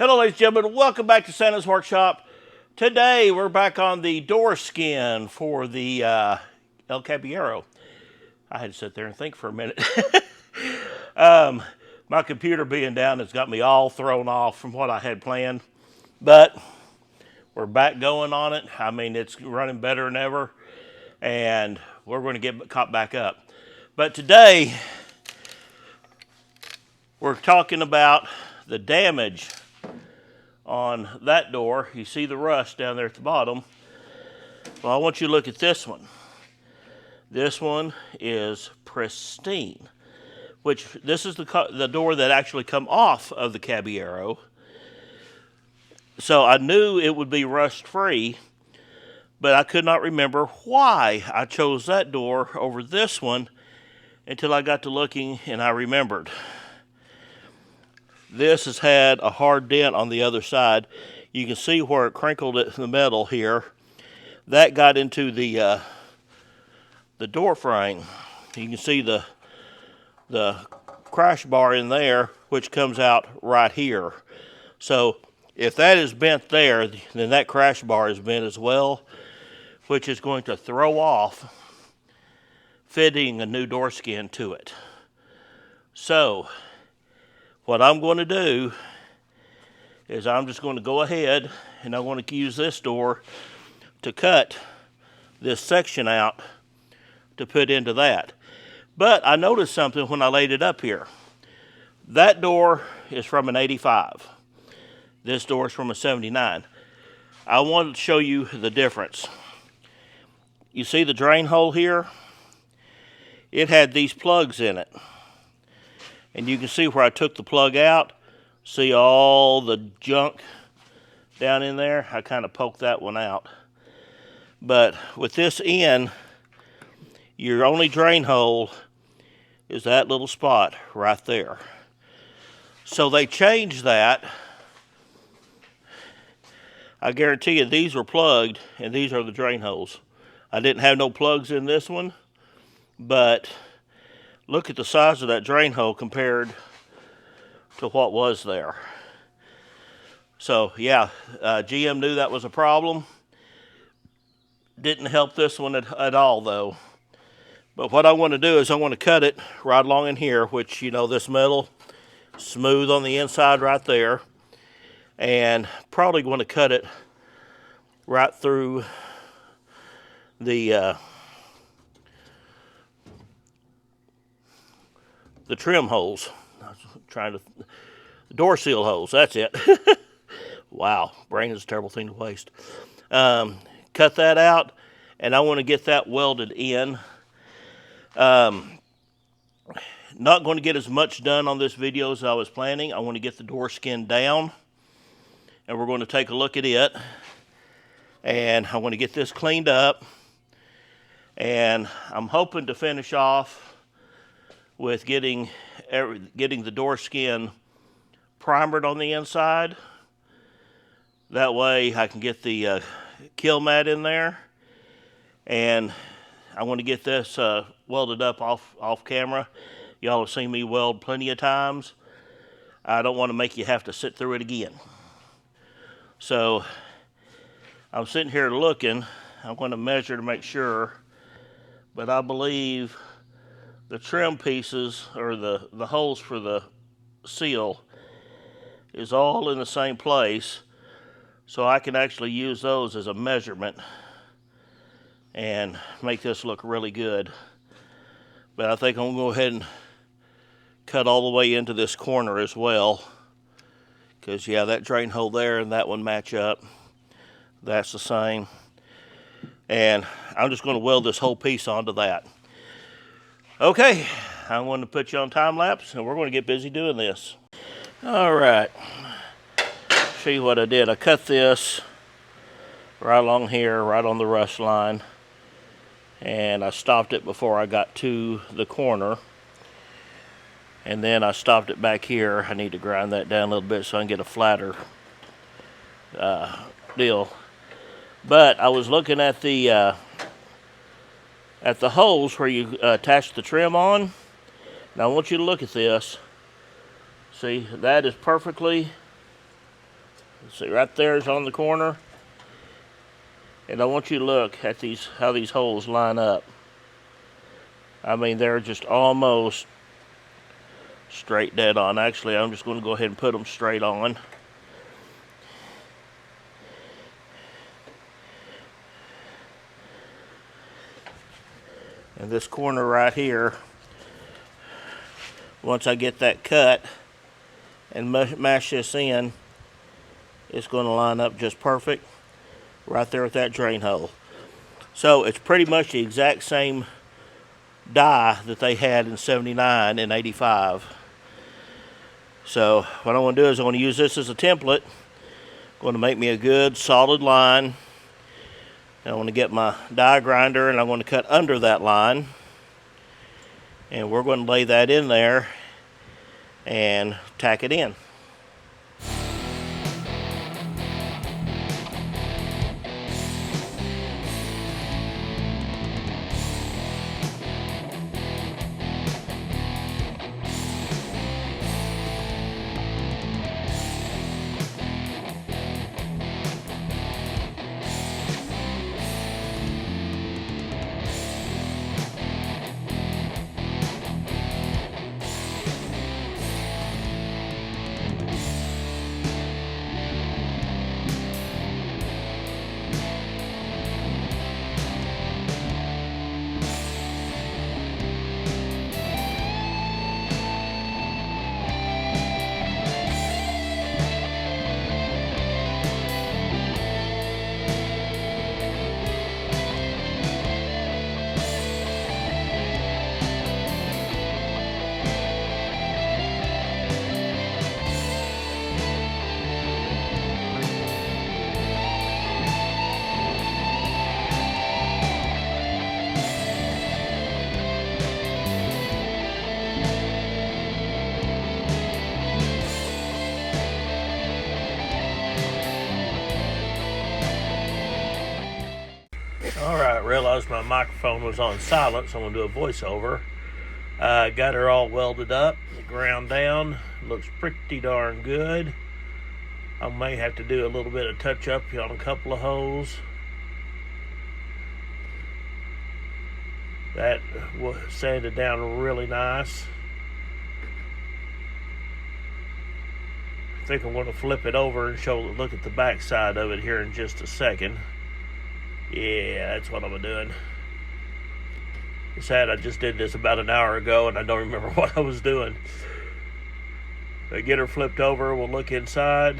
Hello ladies and gentlemen, welcome back to Santa's Workshop. Today we're back on the door skin for the El Caballero. I had to sit there and think for a minute. My computer being down has got me all thrown off from what I had planned. But we're back going on it. I mean, it's running better than ever. And we're going to get caught back up. But today we're talking about the damage on that door. You see the rust down there at the bottom. Well, I want you to look at this one. This one is pristine, which this is the door that actually come off of the Caballero. So I knew it would be rust free, but I could not remember why I chose that door over this one until I got to looking and I remembered. This has had a hard dent on the other side. You can see where it crinkled at the metal here. That got into the door frame. You can see the crash bar in there, which comes out right here. So if that is bent there, then that crash bar is bent as well, which is going to throw off fitting a new door skin to it. So what I'm going to do is I'm just going to go ahead and I want to use this door to cut this section out to put into that. But I noticed something when I laid it up here. That door is from an 85. This door is from a 79. I wanted to show you the difference. You see the drain hole here? It had these plugs in it. And you can see where I took the plug out. See all the junk down in there? I kind of poked that one out. But with this in, your only drain hole is that little spot right there. So they changed that. I guarantee you these were plugged and these are the drain holes. I didn't have no plugs in this one, but look at the size of that drain hole compared to what was there. So yeah, GM knew that was a problem. Didn't help this one at all though. But what I want to do is I want to cut it right along in here, which, you know, this metal smooth on the inside right there. And probably going to cut it right through the trim holes. I was trying to, door seal holes, that's it. Wow, brain is a terrible thing to waste. Cut that out, and I want to get that welded in. Not going to get as much done on this video as I was planning. I want to get the door skin down, and we're going to take a look at it. And I want to get this cleaned up, and I'm hoping to finish off with getting the door skin primered on the inside. That way I can get the kill mat in there, and I want to get this welded up off camera. Y'all have seen me weld plenty of times. I don't want to make you have to sit through it again. So I'm sitting here looking. I'm going to measure to make sure, but I believe the trim pieces, or the holes for the seal, is all in the same place, so I can actually use those as a measurement and make this look really good. But I think I'm going to go ahead and cut all the way into this corner as well, because yeah, that drain hole there and that one match up. That's the same. And I'm just going to weld this whole piece onto that. Okay, I'm going to put you on time lapse and we're going to get busy doing this. All right, show you what I did. I cut this right along here, right on the rust line, and I stopped it before I got to the corner. And then I stopped it back here. I need to grind that down a little bit so I can get a flatter deal. But I was looking at the holes where you attach the trim on. Now I want you to look at this. See, that is perfectly See, right there is on the corner. And I want you to look at how these holes line up. I mean, they're just almost straight dead on. Actually, I'm just going to go ahead and put them straight on. And this corner right here, once I get that cut and mash this in, it's going to line up just perfect right there with that drain hole. So it's pretty much the exact same die that they had in 79 and 85. So what I want to do is I want to use this as a template. I'm going to make me a good solid line. And I want to get my die grinder and I'm going to cut under that line. And we're going to lay that in there and tack it in. Alright, realized my microphone was on silent, so I'm going to do a voiceover. Got her all welded up, ground down, looks pretty darn good. I may have to do a little bit of touch up on a couple of holes. That was sanded down really nice. I think I'm going to flip it over and look at the back side of it here in just a second. Yeah, that's what I'm doing. It's sad I just did this about an hour ago and I don't remember what I was doing. I get her flipped over, we'll look inside.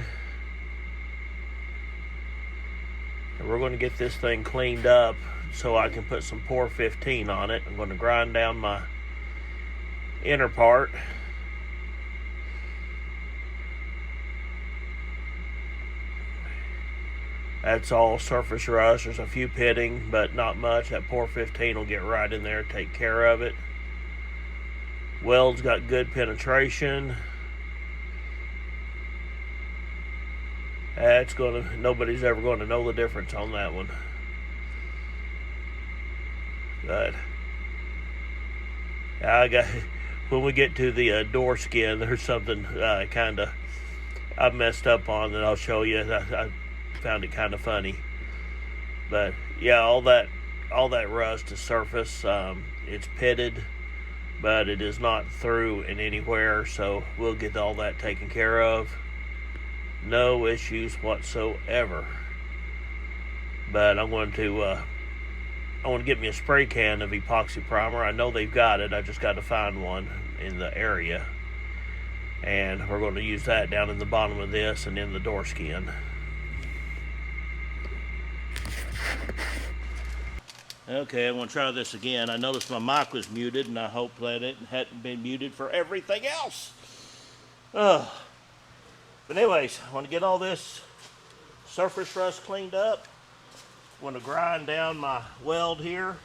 And we're going to get this thing cleaned up so I can put some Pour 15 on it. I'm going to grind down my inner part. That's all surface rust. There's a few pitting, but not much. That Pour 15 will get right in there, take care of it. Weld's got good penetration. Nobody's ever going to know the difference on that one. But when we get to the door skin, there's something I messed up on that I'll show you. I found it kind of funny, but yeah, all that rust is surface. It's pitted, but it is not through in anywhere, so we'll get all that taken care of. No issues whatsoever. But I want to get me a spray can of epoxy primer. I know they've got it, I just got to find one in the area, and we're going to use that down in the bottom of this and in the door skin. Okay, I'm going to try this again. I noticed my mic was muted, and I hope that it hadn't been muted for everything else. But anyways, I want to get all this surface rust cleaned up. I'm going to grind down my weld here,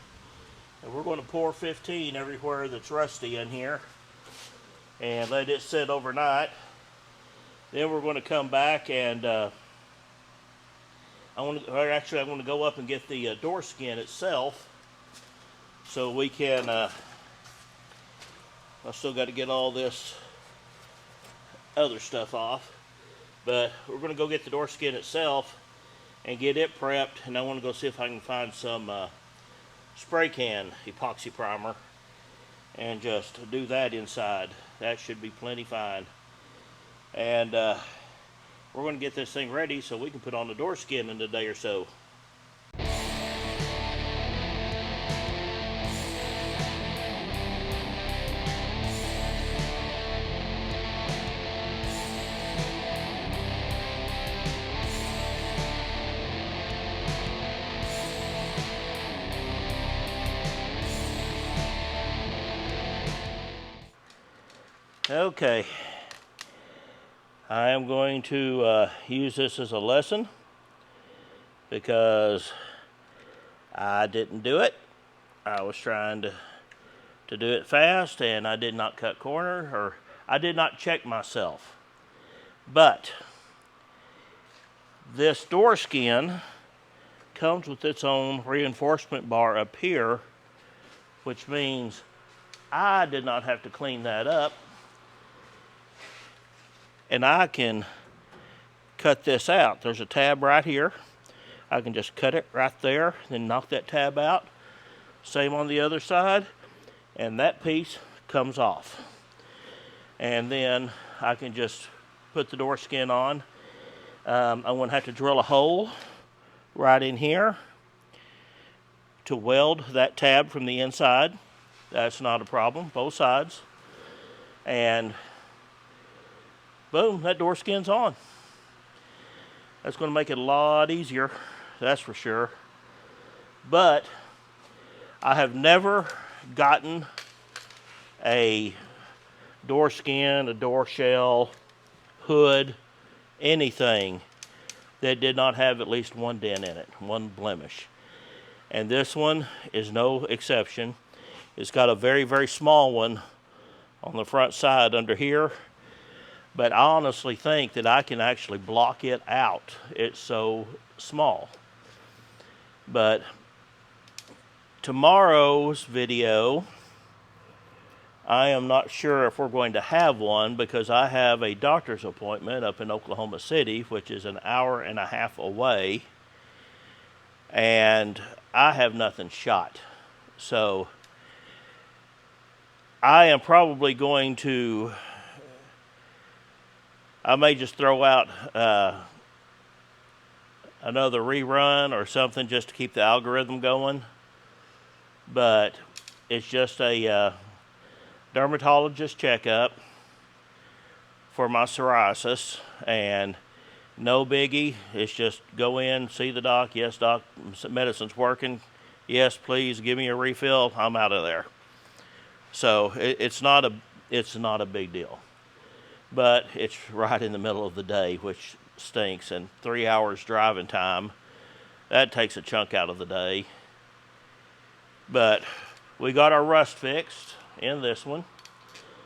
and we're going to pour 15 everywhere that's rusty in here and let it sit overnight. Then we're going to come back and I'm going to go up and get the door skin itself, so we can, I still got to get all this other stuff off. But we're going to go get the door skin itself and get it prepped, and I want to go see if I can find some spray can epoxy primer and just do that inside. That should be plenty fine. And we're going to get this thing ready so we can put on the door skin in a day or so. Okay, I am going to use this as a lesson because I didn't do it. I was trying to do it fast, and I did not cut corner, or I did not check myself. But this door skin comes with its own reinforcement bar up here, which means I did not have to clean that up. And I can cut this out. There's a tab right here. I can just cut it right there, then knock that tab out. Same on the other side, and that piece comes off. And then I can just put the door skin on. I'm going to have to drill a hole right in here to weld that tab from the inside. That's not a problem, both sides. And boom, that door skin's on. That's going to make it a lot easier, that's for sure. But I have never gotten a door skin, a door shell, hood, anything that did not have at least one dent in it, one blemish. And this one is no exception. It's got a very, very small one on the front side under here. But I honestly think that I can actually block it out. It's so small. But tomorrow's video, I am not sure if we're going to have one because I have a doctor's appointment up in Oklahoma City, which is an hour and a half away. And I have nothing shot. So I am probably going to, I may just throw out another rerun or something just to keep the algorithm going. But it's just a dermatologist checkup for my psoriasis, and no biggie. It's just go in, see the doc. Yes, doc, medicine's working. Yes, please give me a refill. I'm out of there. So it's not a big deal. But it's right in the middle of the day, which stinks, and 3 hours driving time, that takes a chunk out of the day. But we got our rust fixed in this one.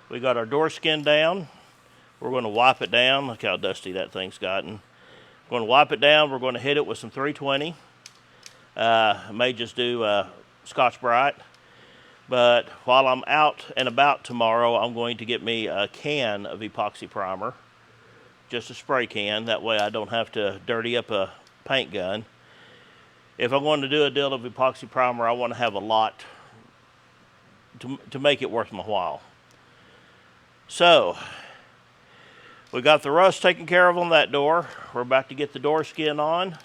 We got our door skin down. We're going to wipe it down. Look how dusty that thing's gotten. We're going to wipe it down. We're going to hit it with some 320. May just do Scotch-Brite. But while I'm out and about tomorrow, I'm going to get me a can of epoxy primer, just a spray can. That way I don't have to dirty up a paint gun. If I'm going to do a deal of epoxy primer, I want to have a lot to make it worth my while. So, we got the rust taken care of on that door. We're about to get the door skin on.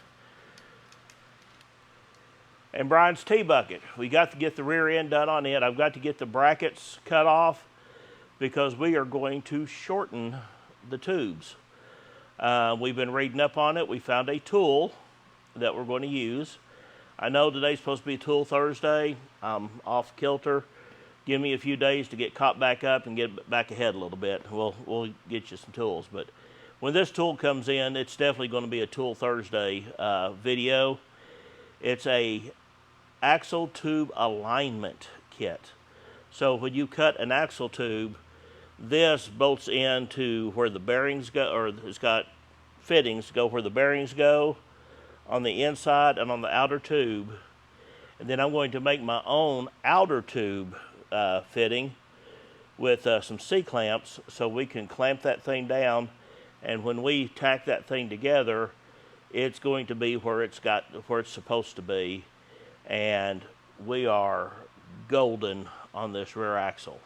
And Brian's T-bucket. We got to get the rear end done on it. I've got to get the brackets cut off because we are going to shorten the tubes. We've been reading up on it. We found a tool that we're going to use. I know today's supposed to be Tool Thursday. I'm off kilter. Give me a few days to get caught back up and get back ahead a little bit. We'll get you some tools. But when this tool comes in, it's definitely going to be a Tool Thursday video. It's a axle tube alignment kit. So when you cut an axle tube, this bolts into where the bearings go, or it's got fittings to go where the bearings go on the inside and on the outer tube. And then I'm going to make my own outer tube fitting with some C-clamps so we can clamp that thing down And when we tack that thing together, it's going to be where it's supposed to be. And we are golden on this rear axle.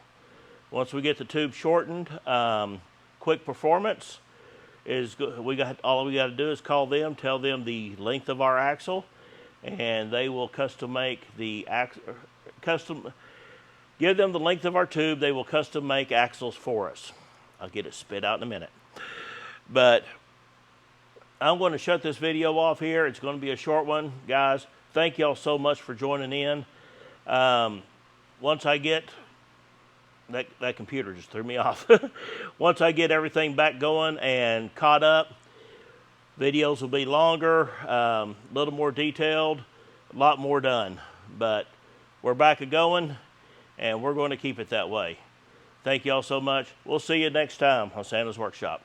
Once we get the tube shortened, Quick Performance is all we got to do is call them, tell them the length of our axle, and they will custom make the give them the length of our tube. They will custom make axles for us. I'll get it spit out in a minute. But I'm going to shut this video off here. It's going to be a short one, guys. Thank y'all so much for joining in. Once I get that computer just threw me off. Once I get everything back going and caught up, videos will be longer, a little more detailed, a lot more done. But we're back a going, and we're going to keep it that way. Thank y'all so much. We'll see you next time on Santa's Workshop.